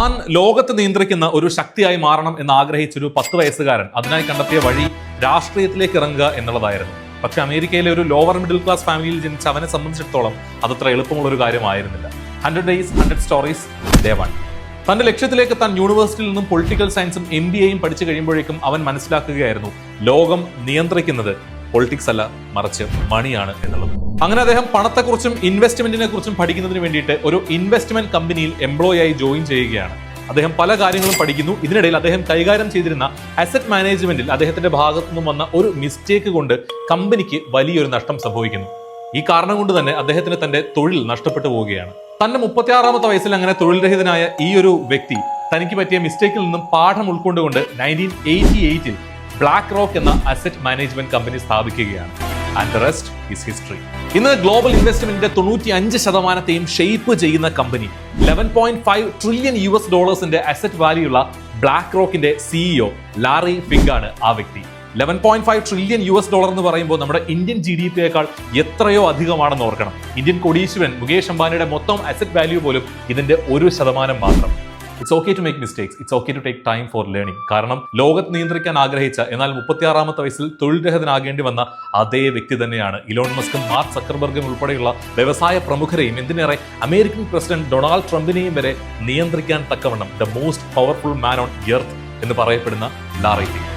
താൻ ലോകത്തെ നിയന്ത്രിക്കുന്ന ഒരു ശക്തിയായി മാറണം എന്ന് ആഗ്രഹിച്ചൊരു 10 വയസ്സുകാരൻ അതിനായി കണ്ടെത്തിയ വഴി രാഷ്ട്രീയത്തിലേക്ക് ഇറങ്ങുക എന്നുള്ളതായിരുന്നു. പക്ഷെ അമേരിക്കയിലെ ഒരു ലോവർ മിഡിൽ ക്ലാസ് ഫാമിലിയിൽ ജനിച്ച അവനെ സംബന്ധിച്ചിടത്തോളം അതത്ര എളുപ്പമുള്ള ഒരു കാര്യമായിരുന്നില്ല. 100 Days 100 Stories Day 1. തന്റെ ലക്ഷ്യത്തിലേക്ക് താൻ യൂണിവേഴ്സിറ്റിയിൽ നിന്നും പൊളിറ്റിക്കൽ സയൻസും MBAയും പഠിച്ചു കഴിയുമ്പോഴേക്കും അവൻ മനസ്സിലാക്കുകയായിരുന്നു ലോകം നിയന്ത്രിക്കുന്നത് പൊളിറ്റിക്സ് അല്ല, മറിച്ച് മണിയാണ് എന്നുള്ളത്. അങ്ങനെ അദ്ദേഹം പണത്തെക്കുറിച്ചും ഇൻവെസ്റ്റ്മെന്റിനെ കുറിച്ചും പഠിക്കുന്നതിന് വേണ്ടിയിട്ട് ഒരു ഇൻവെസ്റ്റ്മെന്റ് കമ്പനിയിൽ എംപ്ലോയി ആയി ജോയിൻ ചെയ്യുകയാണ്. അദ്ദേഹം പല കാര്യങ്ങളും പഠിക്കുന്നു. ഇതിനിടയിൽ അദ്ദേഹം കൈകാര്യം ചെയ്തിരുന്ന അസറ്റ് മാനേജ്മെന്റിൽ അദ്ദേഹത്തിന്റെ ഭാഗത്തു നിന്നും വന്ന ഒരു മിസ്റ്റേക്ക് കൊണ്ട് കമ്പനിക്ക് വലിയൊരു നഷ്ടം സംഭവിക്കുന്നു. ഈ കാരണം കൊണ്ട് തന്നെ അദ്ദേഹത്തിന് തന്റെ തൊഴിൽ നഷ്ടപ്പെട്ടു പോവുകയാണ്. തന്റെ 36ാമത്തെ വയസ്സിൽ അങ്ങനെ തൊഴിൽ രഹിതനായ ഈ ഒരു വ്യക്തി തനിക്ക് പറ്റിയ മിസ്റ്റേക്കിൽ നിന്നും പാഠം ഉൾക്കൊണ്ടുകൊണ്ട് 1988 ബ്ലാക്ക് റോക്ക് എന്ന അസറ്റ് മാനേജ്മെന്റ് കമ്പനി സ്ഥാപിക്കുകയാണ്. And the rest is history. ഇന്ന് ഗ്ലോബൽ ഇൻവെസ്റ്റ്മെന്റിന്റെ 95% ഷെയ്പ്പ് ചെയ്യുന്ന കമ്പനി, $11.5 ട്രില്യൺ അസറ്റ് വാല്യൂ ഉള്ള ബ്ലാക്ക് റോക്കിന്റെ CEO ലാറി ഫിങ്ക് ആണ് ആ വ്യക്തി. $11.5 ട്രില്യൺ എന്ന് പറയുമ്പോൾ നമ്മുടെ ഇന്ത്യൻ GDP-യേക്കാൾ എത്രയോ അധികമാണെന്ന് ഓർക്കണം. ഇന്ത്യൻ കോടീശ്വരൻ മുകേഷ് അംബാനിയുടെ മൊത്തം അസറ്റ് വാല്യൂ പോലും ഇതിന്റെ 1% മാത്രം. It's okay to make mistakes, it's okay to take time for learning. കാരണം ലോകത്ത് നിയന്ത്രിക്കാൻ ആഗ്രഹിച്ച എന്നാൽ 36ാമത്തെ വയസ്സിൽ തൊഴിൽ രഹിതനാകേണ്ടി വന്ന അതേ വ്യക്തി തന്നെയാണ് ഇലോൺ മസ്കും മാർക്ക് സക്കർബർഗും ഉൾപ്പെടെയുള്ള വ്യവസായ പ്രമുഖരെയും എന്തിനേറെ അമേരിക്കൻ പ്രസിഡന്റ് ഡൊണാൾഡ് ട്രംപിനെയും വരെ നിയന്ത്രിക്കാൻ തക്കവണ്ണം the most powerful man on earth എന്ന് പറയപ്പെടുന്ന ലാറി ഫിങ്ക്.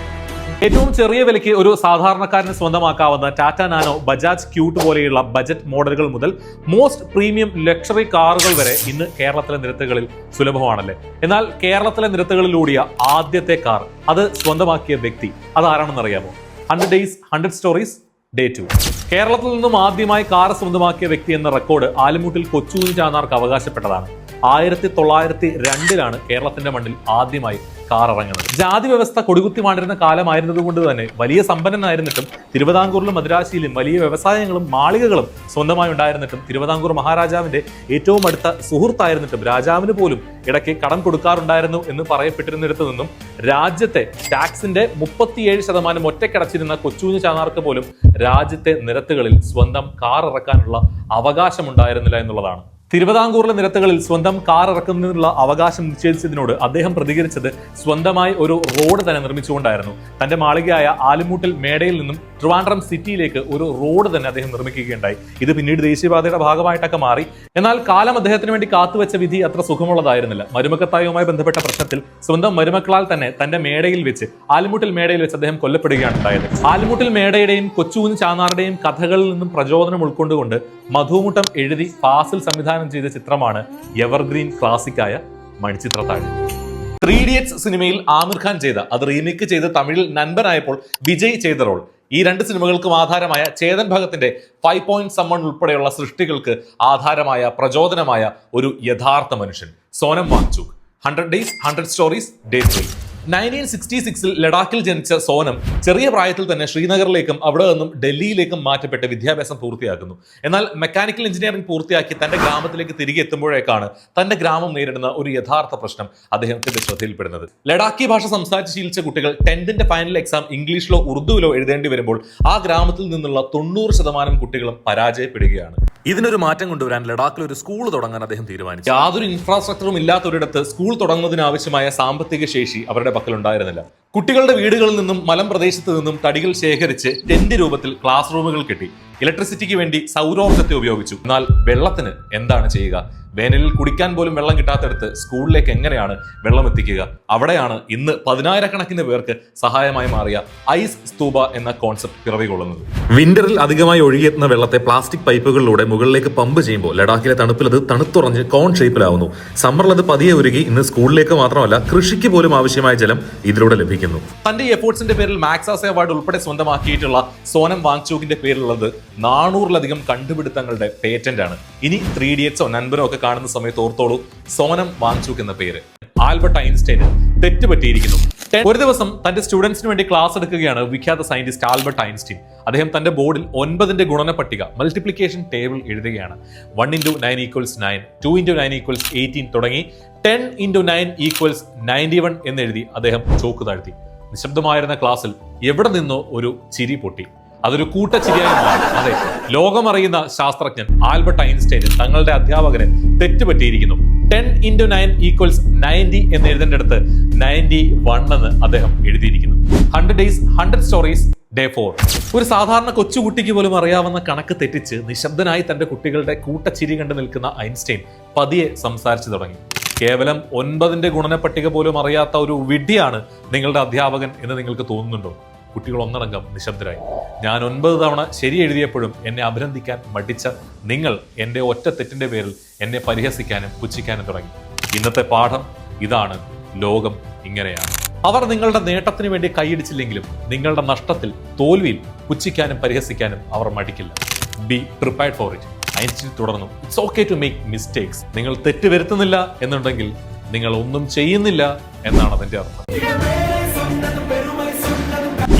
ഏറ്റവും ചെറിയ വിലയ്ക്ക് ഒരു സാധാരണക്കാരന് സ്വന്തമാക്കാവുന്ന ടാറ്റ നാനോ, ബജാജ് ക്യൂട്ട് പോലെയുള്ള ബജറ്റ് മോഡലുകൾ മുതൽ മോസ്റ്റ് പ്രീമിയം ലക്ഷറി കാറുകൾ വരെ ഇന്ന് കേരളത്തിലെ നിരത്തുകളിൽ സുലഭമാണല്ലേ. എന്നാൽ കേരളത്തിലെ നിരത്തുകളിലൂടിയ ആദ്യത്തെ കാർ അത് സ്വന്തമാക്കിയ വ്യക്തി അതാരാണെന്ന് അറിയാമോ? 100 Days 100 Stories Day 2. കേരളത്തിൽ നിന്നും ആദ്യമായി കാർ സ്വന്തമാക്കിയ വ്യക്തി എന്ന റെക്കോർഡ് ആലുമൂട്ടിൽ കൊച്ചൂഞ്ഞ് ചാന്നാർക്ക് അവകാശപ്പെട്ടതാണ്. 1902 കേരളത്തിന്റെ മണ്ണിൽ ആദ്യമായി കാർ ഇറങ്ങുന്നത്. ജാതി വ്യവസ്ഥ കൊടികുത്തി വാണ്ടിരുന്ന കാലമായിരുന്നത് കൊണ്ട് തന്നെ വലിയ സമ്പന്നനായിരുന്നിട്ടും തിരുവിതാംകൂറിലും മദ്രാശിയിലും വലിയ വ്യവസായങ്ങളും മാളികകളും സ്വന്തമായി ഉണ്ടായിരുന്നിട്ടും തിരുവിതാംകൂർ മഹാരാജാവിന്റെ ഏറ്റവും അടുത്ത സുഹൃത്തായിരുന്നിട്ടും രാജാവിന് പോലും ഇടയ്ക്ക് കടം കൊടുക്കാറുണ്ടായിരുന്നു എന്ന് പറയപ്പെട്ടിരുന്നിടത്തു നിന്നും രാജ്യത്തെ ടാക്സിന്റെ 37% ഒറ്റക്കടച്ചിരുന്ന കൊച്ചൂഞ്ഞ് ചാന്നാർക്ക് പോലും രാജ്യത്തെ നിരത്തുകളിൽ സ്വന്തം കാർ ഇറക്കാനുള്ള അവകാശമുണ്ടായിരുന്നില്ല എന്നുള്ളതാണ്. തിരുവിതാംകൂറിലെ നിരത്തുകളിൽ സ്വന്തം കാർ ഇറക്കുന്നതിനുള്ള അവകാശം നിഷേധിച്ചതിനോട് അദ്ദേഹം പ്രതികരിച്ചത് സ്വന്തമായി ഒരു റോഡ് തന്നെ നിർമ്മിച്ചുകൊണ്ടായിരുന്നു. തന്റെ മാളികയായ ആലുമൂട്ടിൽ മേടയിൽ നിന്നും ട്രിവാൻഡ്രം സിറ്റിയിലേക്ക് ഒരു റോഡ് തന്നെ അദ്ദേഹം നിർമ്മിക്കുകയുണ്ടായി. ഇത് പിന്നീട് ദേശീയപാതയുടെ ഭാഗമായിട്ടൊക്കെ മാറി. എന്നാൽ കാലം അദ്ദേഹത്തിന് വേണ്ടി കാത്തുവെച്ച വിധി അത്ര സുഖമുള്ളതായിരുന്നില്ല. മരുമക്കത്തായവുമായി ബന്ധപ്പെട്ട പ്രശ്നത്തിൽ സ്വന്തം മരുമക്കളാൽ തന്നെ തന്റെ മേടയിൽ വെച്ച് ആലുമൂട്ടിൽ മേടയിൽ വെച്ച് അദ്ദേഹം കൊല്ലപ്പെടുകയാണ് ഉണ്ടായത്. ആലുമൂട്ടിൽ മേടയുടെയും കൊച്ചൂഞ്ഞ് ചാന്നാറുടെയും കഥകളിൽ നിന്നും പ്രചോദനം ഉൾക്കൊണ്ടുകൊണ്ട് മധുമുട്ടം എഴുതി ഫാസിൽ സംവിധാനം ചെയ്ത ചിത്രമാണ് എവർഗ്രീൻ ക്ലാസിക്കായ മണിച്ചിത്രത്താഴ്. 3 Idiots സിനിമയിൽ ആമിർ ഖാൻ ചെയ്ത, അത് റീമേക്ക് ചെയ്ത് തമിഴിൽ നൻപനായപ്പോൾ വിജയ് ചെയ്ത റോൾ, ഈ 2 സിനിമകൾക്കും ആധാരമായ ചേതൻ ഭഗത്തിന്റെ 5 Point Someone ഉൾപ്പെടെയുള്ള സൃഷ്ടികൾക്ക് ആധാരമായ പ്രചോദനമായ ഒരു യഥാർത്ഥ മനുഷ്യൻ Sonam Wangchuk. 100 Days 100 Stories Day 3. 1966 ലഡാക്കിൽ ജനിച്ച സോനം ചെറിയ പ്രായത്തിൽ തന്നെ ശ്രീനഗറിലേക്കും അവിടെ നിന്നും ഡൽഹിയിലേക്കും മാറ്റപ്പെട്ട് വിദ്യാഭ്യാസം പൂർത്തിയാക്കുന്നു. എന്നാൽ മെക്കാനിക്കൽ എഞ്ചിനീയറിംഗ് പൂർത്തിയാക്കി തന്റെ ഗ്രാമത്തിലേക്ക് തിരികെ എത്തുമ്പോഴേക്കാണ് തന്റെ ഗ്രാമം നേരിടുന്ന ഒരു യഥാർത്ഥ പ്രശ്നം അദ്ദേഹത്തിന്റെ ശ്രദ്ധയിൽപ്പെടുന്നത്. ലഡാക്കി ഭാഷ സംസാരിച്ച് ശീലിച്ച കുട്ടികൾ 10th ഫൈനൽ എക്സാം ഇംഗ്ലീഷിലോ ഉറുദുവിലോ എഴുതേണ്ടി വരുമ്പോൾ ആ ഗ്രാമത്തിൽ നിന്നുള്ള 90% കുട്ടികളും പരാജയപ്പെടുകയാണ്. ഇതിനൊരു മാറ്റം കൊണ്ടുവരാൻ ലഡാക്കിൽ ഒരു സ്കൂൾ തുടങ്ങാൻ അദ്ദേഹം തീരുമാനിച്ചു. യാതൊരു ഇൻഫ്രാസ്ട്രക്ചറും ഇല്ലാത്തൊരിടത്ത് സ്കൂൾ തുടങ്ങുന്നതിനാവശ്യമായ സാമ്പത്തിക ശേഷി അവരുടെ പക്കലുണ്ടായിരുന്നില്ല. കുട്ടികളുടെ വീടുകളിൽ നിന്നും മലമ്പ്രദേശത്ത് നിന്നും തടികൾ ശേഖരിച്ച് ടെന്റ് രൂപത്തിൽ ക്ലാസ് റൂമുകൾ കെട്ടി. ഇലക്ട്രിസിറ്റിക്ക് വേണ്ടി സൗരോർജ്ജത്തെ ഉപയോഗിച്ചു. എന്നാൽ വെള്ളത്തിന് എന്താണ് ചെയ്യുക? വേനലിൽ കുടിക്കാൻ പോലും വെള്ളം കിട്ടാത്തടുത്ത് സ്കൂളിലേക്ക് എങ്ങനെയാണ് വെള്ളം എത്തിക്കുക? അവിടെയാണ് ഇന്ന് 10,000-കണക്കിന് പേർക്ക് സഹായമായി മാറിയ ഐസ് സ്തൂപ എന്ന കോൺസെപ്റ്റ് പിറവികൊള്ളുന്നത്. വിന്ററിൽ അധികമായി ഒഴുകിയെത്തുന്ന വെള്ളത്തെ പ്ലാസ്റ്റിക് പൈപ്പുകളിലൂടെ മുകളിലേക്ക് പമ്പ് ചെയ്യുമ്പോൾ ലഡാക്കിലെ തണുപ്പിൽ അത് തണുത്തുറഞ്ഞ് കോൺ ഷേപ്പിലാവുന്നു. സമ്മറിൽ അത് പതിയെ ഉരുകി ഇന്ന് സ്കൂളിലേക്ക് മാത്രമല്ല കൃഷിക്ക് പോലും ആവശ്യമായ ജലം ഇതിലൂടെ ലഭിക്കുന്നു. തന്റെ എഫോർട്സിന്റെ പേരിൽ മാക്സാസെ അവാർഡ് ഉൾപ്പെടെ സ്വന്തമാക്കിയിട്ടുള്ള സോനം വാങ്ചുകിന്റെ പേരിലുള്ളത് 400-ലധികം കണ്ടുപിടുത്തങ്ങളുടെ പേറ്റന്റ് ആണ്. ഇനി 3 Idiots നൻപനോ ഒക്കെ കാണുന്ന സമയത്ത് ഓർത്തോളൂ, സോനം വാങ്ചുക് എന്ന പേര്. ആൽബർട്ട് ഐൻസ്റ്റൈന് തെറ്റുപറ്റിയിരിക്കുന്നു. ഒരു ദിവസം തന്റെ സ്റ്റുഡൻസിന് വേണ്ടി ക്ലാസ് എടുക്കുകയാണ് വിഖ്യാത സയന്റിസ്റ്റ് ആൽബർട്ട് ഐൻസ്റ്റൈൻ. അദ്ദേഹം തന്റെ ബോർഡിൽ 9ന്റെ ഗുണന പട്ടിക മൾട്ടിപ്ലിക്കേഷൻ ടേബിൾ എഴുതുകയാണ്. 1 × 9 = 9, 2 × 9 = 18 തുടങ്ങി 10 × 9 = 91 എന്നെഴുതി അദ്ദേഹം ചോക്ക് താഴ്ത്തി. നിശബ്ദമായിരുന്ന ക്ലാസ്സിൽ എവിടെ നിന്നോ ഒരു ചിരി പൊട്ടി. അതൊരു കൂട്ടച്ചിരിയായി മാറി. അതെ, ലോകമറിയുന്ന ശാസ്ത്രജ്ഞൻ ആൽബർട്ട് ഐൻസ്റ്റൈൻ തങ്ങളുടെ അധ്യാപകന് തെറ്റുപറ്റിയിരിക്കുന്നു. 10 × 9 = 90 എന്ന് എഴുതേണ്ടടുത്ത് 91 എന്ന് അദ്ദേഹം എഴുതിയിരിക്കുന്നു. 100 days 100 stories Day 4. ഒരു സാധാരണ കൊച്ചുകുട്ടിക്ക് പോലും അറിയാവുന്ന കണക്ക് തെറ്റിച്ച് നിശബ്ദനായി തന്റെ കുട്ടികളുടെ കൂട്ടച്ചിരി കണ്ടു നിൽക്കുന്ന ഐൻസ്റ്റൈൻ പതിയെ സംസാരിച്ചു തുടങ്ങി. കേവലം 9ന്റെ ഗുണനപ്പട്ടിക പോലും അറിയാത്ത ഒരു വിഡ്ഢിയാണ് നിങ്ങളുടെ അധ്യാപകൻ എന്ന് നിങ്ങൾക്ക് തോന്നുന്നുണ്ടോ? കുട്ടികൾ ഒന്നടങ്കം നിശബ്ദരായി. ഞാൻ 9 തവണ ശരി എഴുതിയപ്പോഴും എന്നെ അഭിനന്ദിക്കാൻ മടിച്ച നിങ്ങൾ എന്റെ ഒറ്റ തെറ്റിന്റെ പേരിൽ എന്നെ പരിഹസിക്കാനും പുച്ഛിക്കാനും തുടങ്ങി. ഇന്നത്തെ പാഠം ഇതാണ്: ലോകം ഇങ്ങനെയാണ്. അവർ നിങ്ങളുടെ നേട്ടത്തിന് വേണ്ടി കൈയടിച്ചില്ലെങ്കിലും നിങ്ങളുടെ നഷ്ടത്തിൽ, തോൽവിയിൽ പുച്ഛിക്കാനും പരിഹസിക്കാനും അവർ മടിക്കില്ല. Be prepared for it. Einstein തുടർന്നു, it's okay to make mistakes. നിങ്ങൾ തെറ്റ് വരുത്തുന്നില്ല എന്നുണ്ടെങ്കിൽ നിങ്ങൾ ഒന്നും ചെയ്യുന്നില്ല എന്നാണ് അതിന്റെ അർത്ഥം.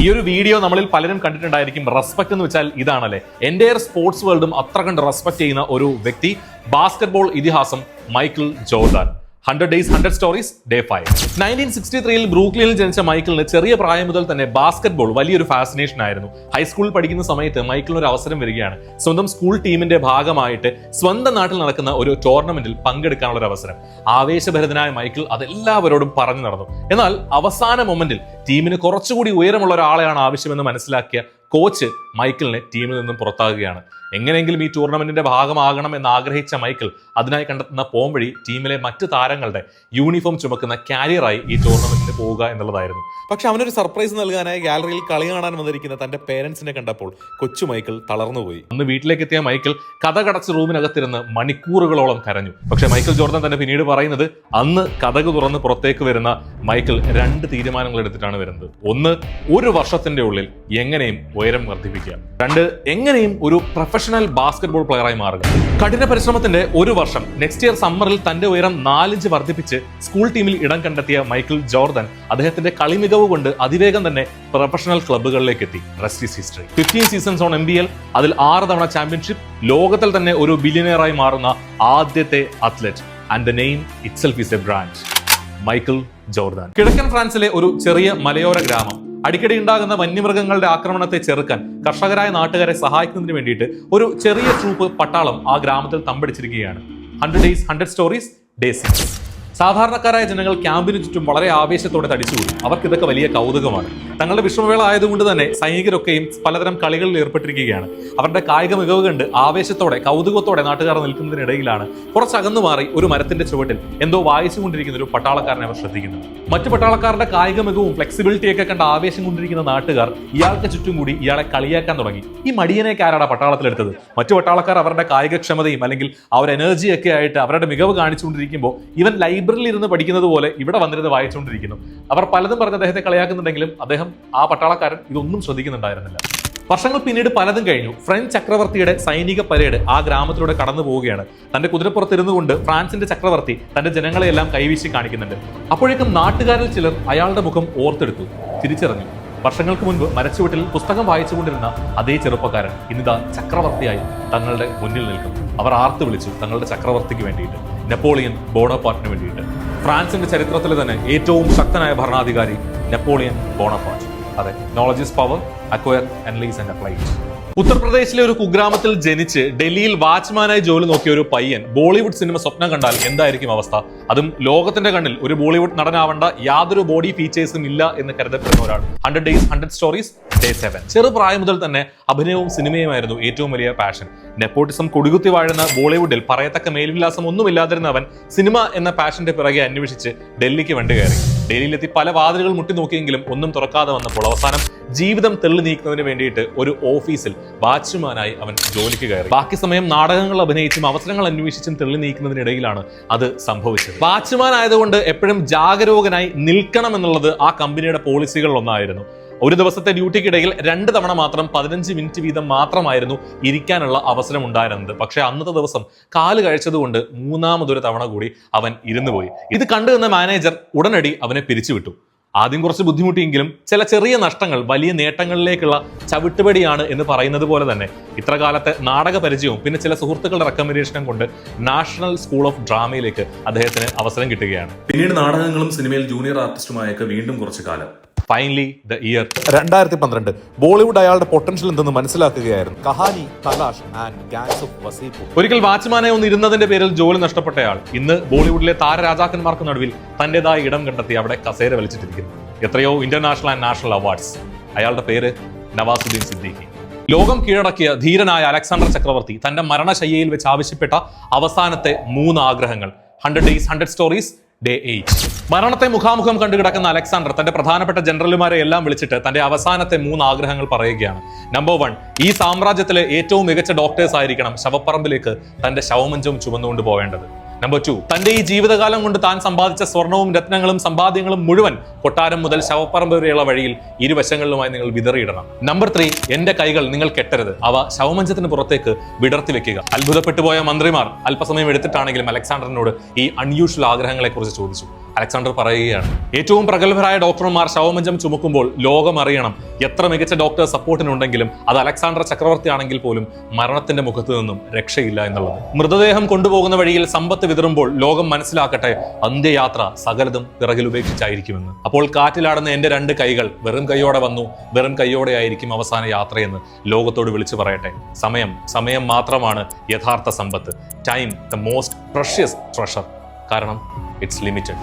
ഈ ഒരു വീഡിയോ നമ്മളിൽ പലരും കണ്ടിട്ടുണ്ടായിരിക്കും. റെസ്പെക്ട് എന്ന് വെച്ചാൽ ഇതാണല്ലേ. എൻ്റയർ സ്പോർട്സ് വേൾഡും അത്ര കണ്ട് റെസ്പെക്ട് ചെയ്യുന്ന ഒരു വ്യക്തി, ബാസ്കറ്റ്ബോൾ ഇതിഹാസം Michael Jordan. 100 days 100 stories Day 5. 1963 ബ്രൂക്ലിനിൽ ജനിച്ച മൈക്കിളിന് ചെറിയ പ്രായം മുതൽ തന്നെ ബാസ്കറ്റ്ബോൾ വലിയൊരു ഫാസിനേഷൻ ആയിരുന്നു. ഹൈസ്കൂളിൽ പഠിക്കുന്ന സമയത്ത് മൈക്കിളിന് ഒരു അവസരം വരികയാണ്. സ്വന്തം സ്കൂൾ ടീമിന്റെ ഭാഗമായിട്ട് സ്വന്തം നാട്ടിൽ നടക്കുന്ന ഒരു ടൂർണമെന്റിൽ പങ്കെടുക്കാനുള്ള ഒരു അവസരം. ആവേശഭരിതനായ മൈക്കിൾ അതെല്ലാവരോടും പറഞ്ഞു നടന്നു. എന്നാൽ അവസാന മൊമെന്റിൽ ടീമിന് കുറച്ചുകൂടി ഉയരമുള്ള ഒരാളെയാണ് ആവശ്യമെന്ന് മനസ്സിലാക്കിയ കോച്ച് മൈക്കിളിനെ ടീമിൽ നിന്നും പുറത്താകുകയാണ്. എങ്ങനെയെങ്കിലും ഈ ടൂർണമെന്റിന്റെ ഭാഗമാകണം എന്ന് ആഗ്രഹിച്ച മൈക്കിൾ അതിനായി കണ്ടെത്തുന്ന പോംവഴി ടീമിലെ മറ്റു താരങ്ങളുടെ യൂണിഫോം ചുമക്കുന്ന കാരിയറായി ഈ ടൂർണമെന്റിന് പോവുക എന്നുള്ളതായിരുന്നു. പക്ഷെ അവനൊരു സർപ്രൈസ് നൽകാനായി ഗാലറിയിൽ കളി കാണാൻ വന്നിരിക്കുന്ന തന്റെ പേരൻസിനെ കണ്ടപ്പോൾ കൊച്ചു മൈക്കിൾ തളർന്നുപോയി. അന്ന് വീട്ടിലേക്ക് എത്തിയ മൈക്കിൾ കഥകടച്ച് റൂമിനകത്തിരുന്ന് മണിക്കൂറുകളോളം കരഞ്ഞു. പക്ഷെ മൈക്കിൾ ജോർദാൻ തന്നെ പിന്നീട് പറയുന്നത്, അന്ന് കഥക് തുറന്ന് പുറത്തേക്ക് വരുന്ന മൈക്കിൾ 2 തീരുമാനങ്ങൾ എടുത്തിട്ടാണ് വരുന്നത്. 1, 1 വർഷത്തിന്റെ ഉള്ളിൽ എങ്ങനെയും ഉയരം വർദ്ധിപ്പിക്കുക. 2, എങ്ങനെയും ഒരു പ്രൊഫഷണൽ ബാസ്കറ്റ്ബോൾ പ്ലെയറായി മാറുക. കഠിന പരിശ്രമത്തിന്റെ 1 വർഷം, നെക്സ്റ്റ് ഇയർ സമ്മറിൽ തന്റെ ഉയരം 4 ഇഞ്ച് വർദ്ധിപ്പിച്ച് സ്കൂൾ ടീമിൽ ഇടം കണ്ടെത്തിയ മൈക്കിൾ ജോർദാൻ അദ്ദേഹത്തിന്റെ കളിമികവ് കൊണ്ട് അതിവേഗം തന്നെ പ്രൊഫഷണൽ ക്ലബ്ബുകളിലേക്ക് എത്തി. Rest is history. 15 seasons on MBL, അതിൽ 6 തവണ ചാമ്പ്യൻഷിപ്പ്, ലോകത്തിൽ തന്നെ ഒരു ബില്യണിയറായി മാറുന്ന ആദ്യത്തെ athlete. And the name itself is A brand. Michael Jordan. കിഴക്കൻ ഫ്രാൻസിലെ ഒരു ചെറിയ മലയോര ഗ്രാമം. അടിക്കടി ഉണ്ടാകുന്ന വന്യമൃഗങ്ങളുടെ ആക്രമണത്തെ ചെറുക്കാൻ കർഷകരായ നാട്ടുകാരെ സഹായിക്കുന്നതിന് വേണ്ടിയിട്ട് ഒരു ചെറിയ ട്രൂപ്പ് പട്ടാളം ആ ഗ്രാമത്തിൽ തമ്പടിച്ചിരിക്കുകയാണ്. 100 days 100 stories Day 6. സാധാരണക്കാരായ ജനങ്ങൾ ക്യാമ്പിന് ചുറ്റും വളരെ ആവേശത്തോടെ തടിച്ചുകൂടി. അവർക്ക് ഇതൊക്കെ വലിയ കൗതുകമാണ്. തങ്ങളുടെ വിശ്രമവേള ആയതുകൊണ്ട് തന്നെ സൈനികരൊക്കെയും പലതരം കളികളിൽ ഏർപ്പെട്ടിരിക്കുകയാണ്. അവരുടെ കായിക മികവ് കണ്ട് ആവേശത്തോടെ കൗതുകത്തോടെ നാട്ടുകാർ നിൽക്കുന്നതിനിടയിലാണ് കുറച്ചകന്നു മാറി ഒരു മരത്തിന്റെ ചുവട്ടിൽ എന്തോ വായിച്ചുകൊണ്ടിരിക്കുന്ന ഒരു പട്ടാളക്കാരനെ അവർ ശ്രദ്ധിക്കുന്നത്. മറ്റു പട്ടാളക്കാരുടെ കായിക മികവും ഫ്ലെക്സിബിലിറ്റിയൊക്കെ കണ്ട് ആവേശം കൊണ്ടിരിക്കുന്ന നാട്ടുകാർ ഇയാൾക്ക് ചുറ്റും കൂടി ഇയാളെ കളിയാക്കാൻ തുടങ്ങി. ഈ മടിയനേക്ക് ആരാണ് പട്ടാളത്തിലെടുത്തത്? മറ്റു പട്ടാളക്കാർ അവരുടെ കായികക്ഷമതയും അല്ലെങ്കിൽ അവർ എനർജിയൊക്കെ ആയിട്ട് അവരുടെ മികവ് കാണിച്ചുകൊണ്ടിരിക്കുമ്പോൾ ഇവൻ ലൈബ്രറിയിൽ ഇരുന്ന് പഠിക്കുന്നത് പോലെ ഇവിടെ വന്നിരുന്ന് വായിച്ചുകൊണ്ടിരിക്കുന്നു. അവർ പലതും പറഞ്ഞ് അദ്ദേഹത്തെ കളിയാക്കുന്നുണ്ടെങ്കിലും അദ്ദേഹം, ആ പട്ടാളക്കാരൻ, ഇതൊന്നും ശ്രദ്ധിക്കുന്നുണ്ടായിരുന്നില്ല. വർഷങ്ങൾ പിന്നീട് പലതും കഴിഞ്ഞു. ഫ്രഞ്ച് ചക്രവർത്തിയുടെ സൈനിക പരേഡ് ആ ഗ്രാമത്തിലൂടെ കടന്നു പോവുകയാണ്. തന്റെ കുതിരപ്പുറത്തിരുന്നു കൊണ്ട് ഫ്രാൻസിന്റെ ചക്രവർത്തി തന്റെ ജനങ്ങളെയെല്ലാം കൈവീശി കാണിക്കുന്നുണ്ട്. അപ്പോഴേക്കും നാട്ടുകാരിൽ ചിലർ അയാളുടെ മുഖം ഓർത്തെടുത്തു, തിരിച്ചറിഞ്ഞു. വർഷങ്ങൾക്ക് മുൻപ് മരച്ചുവട്ടിൽ പുസ്തകം വായിച്ചുകൊണ്ടിരുന്ന അതേ ചെറുപ്പക്കാരൻ ഇന്നിതാ ചക്രവർത്തിയായി തങ്ങളുടെ മുന്നിൽ നിൽക്കുന്നു. അവർ ആർത്തു വിളിച്ചു തങ്ങളുടെ ചക്രവർത്തിക്ക് വേണ്ടിയിട്ട്, നെപ്പോളിയൻ ബോണപ്പാർട്ടിന് വേണ്ടിയിട്ട്. ഫ്രാൻസിന്റെ ചരിത്രത്തിലെ തന്നെ ഏറ്റവും ശക്തനായ ഭരണാധികാരി നെപ്പോളിയൻ ബോണപ്പാർട്ട്. അതെ, knowledge is power, acquire, analyse and apply. ഉത്തർപ്രദേശിലെ ഒരു കുഗ്രാമത്തിൽ ജനിച്ച് ഡൽഹിയിൽ വാച്ച്മാനായി ജോലി നോക്കിയ ഒരു പയ്യൻ ബോളിവുഡ് സിനിമ സ്വപ്നം കണ്ടാൽ എന്തായിരിക്കും അവസ്ഥ? അതും ലോകത്തിന്റെ കണ്ണിൽ ഒരു ബോളിവുഡ് നടനാവേണ്ട യാതൊരു ബോഡി ഫീച്ചേഴ്സും ഇല്ല എന്ന് കരുതപ്പെടുന്ന ഒരാൾ. 100 days 100 stories Day 7. ചെറുപ്രായം മുതൽ തന്നെ അഭിനയവും സിനിമയുമായിരുന്നു ഏറ്റവും വലിയ പാഷൻ. നെപ്പോട്ടിസം കൊടികുത്തി വാഴുന്ന ബോളിവുഡിൽ പറയത്തക്ക മേൽവിലാസം ഒന്നുമില്ലാതിരുന്ന അവൻ സിനിമ എന്ന പാഷന്റെ പിറകെ അന്വേഷിച്ച് ഡൽഹിക്ക് വണ്ടി കയറി. ഡൽഹിയിലെത്തി പല വാതിലുകൾ മുട്ടി നോക്കിയെങ്കിലും ഒന്നും തുറക്കാതെ വന്നപ്പോൾ അവസാനം ജീവിതം തെള്ളി നീക്കുന്നതിന് വേണ്ടിയിട്ട് ഒരു ഓഫീസിൽ വാച്ച്മാനായി അവൻ ജോലിക്ക് കയറി. ബാക്കി സമയം നാടകങ്ങൾ അഭിനയിച്ചും അവസരങ്ങൾ അന്വേഷിച്ചും തെള്ളി നീക്കുന്നതിനിടയിലാണ് അത് സംഭവിച്ചത്. വാച്ച്മാൻ ആയതുകൊണ്ട് എപ്പോഴും ജാഗരൂകനായി നിൽക്കണം എന്നുള്ളത് ആ കമ്പനിയുടെ പോളിസികളിൽ ഒന്നായിരുന്നു. ഒരു ദിവസത്തെ ഡ്യൂട്ടിക്കിടയിൽ 2 തവണ മാത്രം 15 മിനിറ്റ് വീതം മാത്രമായിരുന്നു ഇരിക്കാനുള്ള അവസരം ഉണ്ടായിരുന്നത്. പക്ഷെ അന്നത്തെ ദിവസം കാല് കഴിച്ചതുകൊണ്ട് 3ാമതൊരു തവണ കൂടി അവൻ ഇരുന്നുപോയി. ഇത് കണ്ടു നിന്ന മാനേജർ ഉടനടി അവനെ പിരിച്ചുവിട്ടു. ആദ്യം കുറച്ച് ബുദ്ധിമുട്ടിയെങ്കിലും ചില ചെറിയ നഷ്ടങ്ങൾ വലിയ നേട്ടങ്ങളിലേക്കുള്ള ചവിട്ടുപടിയാണ് എന്ന് പറയുന്നത് പോലെ തന്നെ ഇത്ര കാലത്തെ നാടക പരിചയവും പിന്നെ ചില സുഹൃത്തുക്കളുടെ റെക്കമെൻഡേഷനും കൊണ്ട് നാഷണൽ സ്കൂൾ ഓഫ് ഡ്രാമയിലേക്ക് അദ്ദേഹത്തിന് അവസരം കിട്ടുകയാണ്. പിന്നീട് നാടകങ്ങളും സിനിമയിൽ ജൂനിയർ ആർട്ടിസ്റ്റുമായൊക്കെ വീണ്ടും കുറച്ചു കാലം. ഫൈനലി ദ ഇയർ 2012 ബോളിവുഡ് അയാളുടെ പൊട്ടൻഷ്യൽ എന്തെന്ന് മനസ്സിലാക്കുകയായിരുന്നു. Kahaani, Talaash and gangs of Wasseypur. ഒരിക്കൽ വാച്ച്മാനെ ഒന്ന് ഇരുന്നതിന്റെ പേരിൽ ജോലി നഷ്ടപ്പെട്ടയാൾ ഇന്ന് ബോളിവുഡിലെ താരരാജാക്കന്മാർക്ക് നടുവിൽ തന്റേതായ ഇടം കണ്ടെത്തി അവിടെ കസേര വലിച്ചിട്ടിരിക്കുന്നു. എത്രയോ ഇന്റർനാഷണൽ ആൻഡ് നാഷണൽ അവാർഡ്സ്. അയാളുടെ പേര് നവാസുദ്ദീൻ സിദ്ദീഖി. ലോകം കീഴടക്കിയ ധീരനായ അലക്സാണ്ടർ ചക്രവർത്തി തന്റെ മരണശയ്യയിൽ വെച്ച് ആവശ്യപ്പെട്ട അവസാനത്തെ 3 ആഗ്രഹങ്ങൾ. 100 days 100 stories, Day 8. മരണത്തെ മുഖാമുഖം കണ്ടുകിടക്കുന്ന അലക്സാണ്ടർ തന്റെ പ്രധാനപ്പെട്ട ജനറലുമാരെ എല്ലാം വിളിച്ചിട്ട് തന്റെ അവസാനത്തെ 3 ആഗ്രഹങ്ങൾ പറയുകയാണ്. നമ്പർ 1, ഈ സാമ്രാജ്യത്തിലെ ഏറ്റവും മികച്ച ഡോക്ടേഴ്സ് ആയിരിക്കണം ശവപ്പറമ്പിലേക്ക് തന്റെ ശവമഞ്ചവും ചുമന്നുകൊണ്ട് പോവേണ്ടത്. നമ്പർ 2, തന്റെ ഈ ജീവിതകാലം കൊണ്ട് താൻ സമ്പാദിച്ച സ്വർണവും രത്നങ്ങളും സമ്പാദ്യങ്ങളും മുഴുവൻ കൊട്ടാരം മുതൽ ശവപ്പറമ്പ് വരെയുള്ള വഴിയിൽ ഇരുവശങ്ങളിലുമായി നിങ്ങൾ വിതറിയിടണം. നമ്പർ 3, എന്റെ കൈകൾ നിങ്ങൾ കെട്ടരുത്, അവ ശവമഞ്ചത്തിന് പുറത്തേക്ക് വിടർത്തി വെക്കുക. അത്ഭുതപ്പെട്ടുപോയ മന്ത്രിമാർ അല്പസമയം എടുത്തിട്ടാണെങ്കിലും അലക്സാണ്ടറിനോട് ഈ അൺയൂഷ്വൽ ആഗ്രഹങ്ങളെ കുറിച്ച് ചോദിച്ചു. അലക്സാണ്ടർ പറയുകയാണ്, ഏറ്റവും പ്രഗത്ഭരായ ഡോക്ടർമാർ ശവമഞ്ചം ചുമക്കുമ്പോൾ ലോകം അറിയണം എത്ര മികച്ച ഡോക്ടർ സപ്പോർട്ടിനുണ്ടെങ്കിലും അത് അലക്സാണ്ടർ ചക്രവർത്തി ആണെങ്കിൽ പോലും മരണത്തിന്റെ മുഖത്ത് നിന്നും രക്ഷയില്ല എന്നുള്ളത്. മൃതദേഹം കൊണ്ടുപോകുന്ന വഴിയിൽ സമ്പത്ത് വിതറുമ്പോൾ ലോകം മനസ്സിലാക്കട്ടെ അന്ത്യയാത്ര സകലതും പിറകിൽ ഉപേക്ഷിച്ചായിരിക്കുമെന്ന്. അപ്പോൾ കാറ്റിലാടുന്ന എന്റെ 2 കൈകൾ വെറും കൈയോടെ വന്നു, വെറും കൈയോടെ ആയിരിക്കും അവസാന യാത്രയെന്ന് ലോകത്തോട് വിളിച്ചു പറയട്ടെ. സമയം മാത്രമാണ് യഥാർത്ഥ സമ്പത്ത്. Time the most precious treasure. കാരണം ഇറ്റ്സ് ലിമിറ്റഡ്.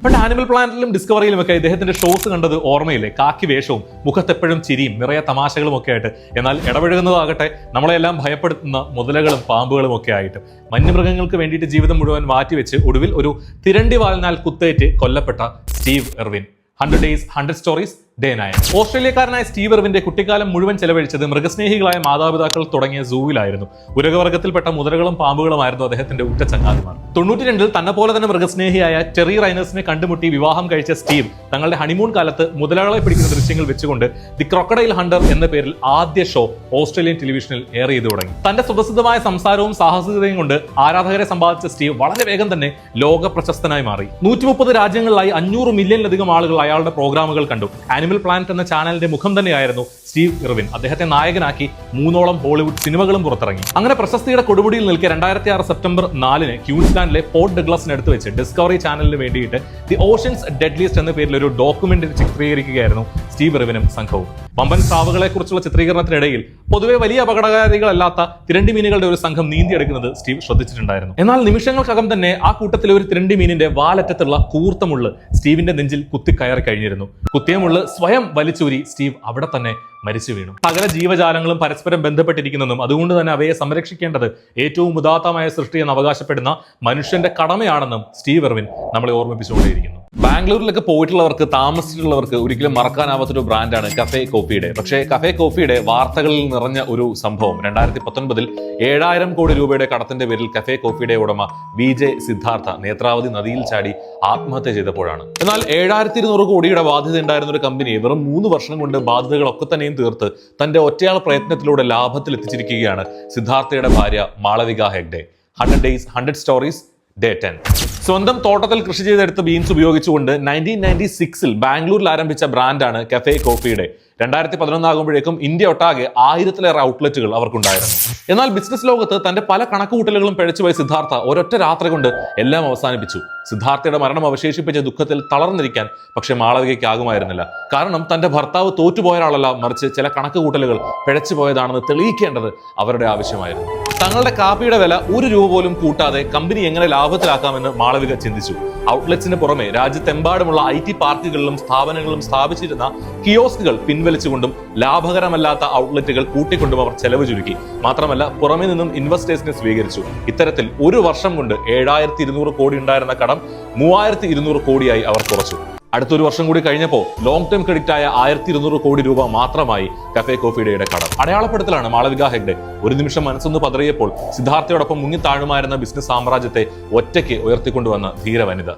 പണ്ട് ആനിമൽ പ്ലാനറ്റിലും ഡിസ്കവറിയിലും ഒക്കെ ഇദ്ദേഹത്തിന്റെ ഷോസ് കണ്ടത് ഓർമ്മയില്ലേ? കാക്കി വേഷവും മുഖത്തെപ്പോഴും ചിരിയും നിറയെ തമാശകളും ഒക്കെ ആയിട്ട്. എന്നാൽ ഇടപഴകുന്നതാകട്ടെ നമ്മളെല്ലാം ഭയപ്പെടുത്തുന്ന മുതലകളും പാമ്പുകളും ഒക്കെ ആയിട്ട്. വന്യമൃഗങ്ങൾക്ക് വേണ്ടിയിട്ട് ജീവിതം മുഴുവൻ മാറ്റിവെച്ച് ഒടുവിൽ ഒരു തിരണ്ടി വാലിനാൽ കുത്തേറ്റ് കൊല്ലപ്പെട്ട Steve Irwin. 100 days 100 stories, Day 9. ഓസ്ട്രേലിയക്കാരനായ സ്റ്റീവ് ഇർവിന്റെ കുട്ടിക്കാലം മുഴുവൻ ചെലവഴിച്ചത് മൃഗസ്നേഹികളായ മാതാപിതാക്കൾ തുടങ്ങിയ സൂവിലായിരുന്നു. ഉരകവർഗത്തിൽപ്പെട്ട മുതലകളും പാമ്പുകളുമായിരുന്നു അദ്ദേഹത്തിന്റെ ഉറ്റ ചങ്ങാതിമാർ. 92-ൽ തന്നെ പോലെ തന്നെ മൃഗസ്നേഹിയായ ടെറി റൈനേഴ്സിനെ കണ്ടുമുട്ടി വിവാഹം കഴിച്ച സ്റ്റീവ് തങ്ങളുടെ ഹണിമൂൺ കാലത്ത് മുതലകളെ പിടിക്കുന്ന ദൃശ്യങ്ങൾ വെച്ചുകൊണ്ട് ദി ക്രൊക്കഡൈൽ ഹണ്ടർ എന്ന പേരിൽ ആദ്യ ഷോ ഓസ്ട്രേലിയൻ ടെലിവിഷനിൽ എയർ ചെയ്തു തുടങ്ങി. തന്റെ സുപ്രസിദ്ധമായ സംസാരവും സാഹസികതയും കൊണ്ട് ആരാധകരെ സമ്പാദിച്ച സ്റ്റീവ് വളരെ വേഗം തന്നെ ലോക പ്രശസ്തനായി മാറി. 130 രാജ്യങ്ങളിലായി 500 മില്യണിലധികം ആളുകൾ അയാളുടെ പ്രോഗ്രാമുകൾ കണ്ടു. ആനിമൽ പ്ലാനറ്റ് എന്ന ചാനലിന്റെ മുഖം തന്നെയായിരുന്നു സ്റ്റീവ് ഇർവിൻ. അദ്ദേഹത്തെ നായകനാക്കി 3ഓളം ഹോളിവുഡ് സിനിമകളും പുറത്തിറങ്ങി. അങ്ങനെ പ്രശസ്തിയുടെ കൊടുമുടിയിൽ നിൽക്കെ 2006 സെപ്റ്റംബർ 4-ന് ക്യൂൻസ്ലാൻഡിലെ പോർട്ട് ഡഗ്ലസിനടുത്ത് വെച്ച് ഡിസ്കവറി ചാനലിന് വേണ്ടിയിട്ട് ദി ഓഷ്യൻസ് ഡെഡ്ലിയസ്റ്റ് എന്ന പേരിൽ ഒരു ഡോക്യുമെന്ററി ചിത്രീകരിക്കുകയായിരുന്നു സ്റ്റീവ് ഇർവിനും സംഘവും. വമ്പൻ സ്രാവുകളെ കുറിച്ചുള്ള ചിത്രീകരണത്തിനിടയിൽ പൊതുവെ വലിയ അപകടകാരികളല്ലാത്ത തിരണ്ടി മീനുകളുടെ ഒരു സംഘം നീന്തിയെടുക്കുന്നത് സ്റ്റീവ് ശ്രദ്ധിച്ചിട്ടുണ്ടായിരുന്നു. എന്നാൽ നിമിഷങ്ങൾക്കകം തന്നെ ആ കൂട്ടത്തിലെ ഒരു തിരണ്ടി മീനിന്റെ വാലറ്റത്തുള്ള കൂർത്ത മുള്ള് സ്റ്റീവിന്റെ നെഞ്ചിൽ കുത്തിക്കയറി കഴിഞ്ഞിരുന്നു. കുത്തിയ മുള്ള് സ്വയം വലിച്ചൂരി സ്റ്റീവ് അവിടെ തന്നെ മരിച്ചു വീണു. സകല ജീവജാലങ്ങളും പരസ്പരം ബന്ധപ്പെട്ടിരിക്കുന്നെന്നും അതുകൊണ്ട് തന്നെ അവയെ സംരക്ഷിക്കേണ്ടത് ഏറ്റവും ഉദാത്തമായ സൃഷ്ടിയെന്ന് അവകാശപ്പെടുന്ന മനുഷ്യന്റെ കടമയാണെന്നും സ്റ്റീവ് ഇർവിൻ നമ്മളെ ഓർമ്മിപ്പിച്ചുകൊണ്ടേയിരിക്കുന്നു. ബാംഗ്ലൂരിലൊക്കെ പോയിട്ടുള്ളവർക്ക്, താമസിച്ചിട്ടുള്ളവർക്ക് ഒരിക്കലും മറക്കാനാവാത്തൊരു ബ്രാൻഡാണ് കഫേ കോഫിയുടെ. പക്ഷേ കഫേ കോഫിയുടെ വാർത്തകളിൽ നിറഞ്ഞ ഒരു സംഭവം 2019-ൽ 7000 കോടി രൂപയുടെ കടത്തിന്റെ പേരിൽ കഫേ കോഫിയുടെ ഉടമ വിജെ സിദ്ധാർത്ഥ നേത്രാവതി നദിയിൽ ചാടി ആത്മഹത്യ ചെയ്തപ്പോഴാണ്. എന്നാൽ 7200 കോടിയുടെ ബാധ്യത ഉണ്ടായിരുന്ന ഒരു കമ്പനിയെ വെറും 3 വർഷം കൊണ്ട് ബാധ്യതകളൊക്കെ തന്നെയും തീർത്ത് തന്റെ ഒറ്റയാൾ പ്രയത്നത്തിലൂടെ ലാഭത്തിൽ എത്തിച്ചിരിക്കുകയാണ് സിദ്ധാർത്ഥയുടെ ഭാര്യ Malavika Hegde. 100 days 100 stories, Day 10. സ്വന്തം തോട്ടത്തിൽ കൃഷി ചെയ്തെടുത്ത ബീൻസ് ഉപയോഗിച്ചുകൊണ്ട് 1996-ൽ ബാംഗ്ലൂരിൽ ആരംഭിച്ച ബ്രാൻഡാണ് കഫേ കോഫിയുടെ. 2011 ആകുമ്പോഴേക്കും ഇന്ത്യ ഒട്ടാകെ 1000-ലേറെ ഔട്ട്ലെറ്റുകൾ അവർക്കുണ്ടായിരുന്നു. എന്നാൽ ബിസിനസ് ലോകത്ത് തന്റെ പല കണക്കുകൂട്ടലുകളും പിഴച്ചുപോയ സിദ്ധാർത്ഥ ഒരൊറ്റ രാത്രി കൊണ്ട് എല്ലാം അവസാനിപ്പിച്ചു. സിദ്ധാർത്ഥയുടെ മരണം അവശേഷിപ്പിച്ച ദുഃഖത്തിൽ തളർന്നിരിക്കാൻ പക്ഷെ മാളവികയ്ക്ക് ആകുമായിരുന്നില്ല. കാരണം തന്റെ ഭർത്താവ് തോറ്റുപോയ ഒരാളല്ല, മറിച്ച് ചില കണക്കുകൂട്ടലുകൾ പിഴച്ചുപോയതാണെന്ന് തെളിയിക്കേണ്ടത് അവരുടെ ആവശ്യമായിരുന്നു. തങ്ങളുടെ കാപ്പിയുടെ വില 1 രൂപ പോലും കൂട്ടാതെ കമ്പനി എങ്ങനെ ലാഭത്തിലാക്കാമെന്ന് മാളവിക ചിന്തിച്ചു. ഔട്ട്ലെറ്റ്സിന് പുറമെ രാജ്യത്തെമ്പാടുമുള്ള IT പാർക്കുകളിലും സ്ഥാപനങ്ങളും സ്ഥാപിച്ചിരുന്ന കിയോസ്കുകൾ പിൻവലിച്ചുകൊണ്ടും ലാഭകരമല്ലാത്ത ഔട്ട്ലെറ്റുകൾ കൂട്ടിക്കൊണ്ടും അവർ ചെലവ് ചുരുക്കി. മാത്രമല്ല പുറമെ നിന്നും ഇൻവെസ്റ്റേഴ്സിനെ സ്വീകരിച്ചു. ഇത്തരത്തിൽ 1 വർഷം കൊണ്ട് 7200 കോടി ഉണ്ടായിരുന്ന കടം 3200 കോടിയായി അവർ കുറച്ചു. അടുത്തൊരു വർഷം കൂടി കഴിഞ്ഞപ്പോൾ ലോങ് ടേം ക്രെഡിറ്റ് ആയ 1200 കോടി രൂപ മാത്രമായി കഫേ കോഫിയുടെ കടം. അടയാളപ്പെടുത്തലാണ് മാളവിക ഹെഗ്ഡെ. ഒരു നിമിഷം മനസ്സൊന്ന് പതറിയപ്പോൾ സിദ്ധാർത്ഥയോടൊപ്പം മുങ്ങിത്താഴുമായിരുന്ന ബിസിനസ് സാമ്രാജ്യത്തെ ഒറ്റയ്ക്ക് ഉയർത്തിക്കൊണ്ടുവന്ന ധീര വനിത.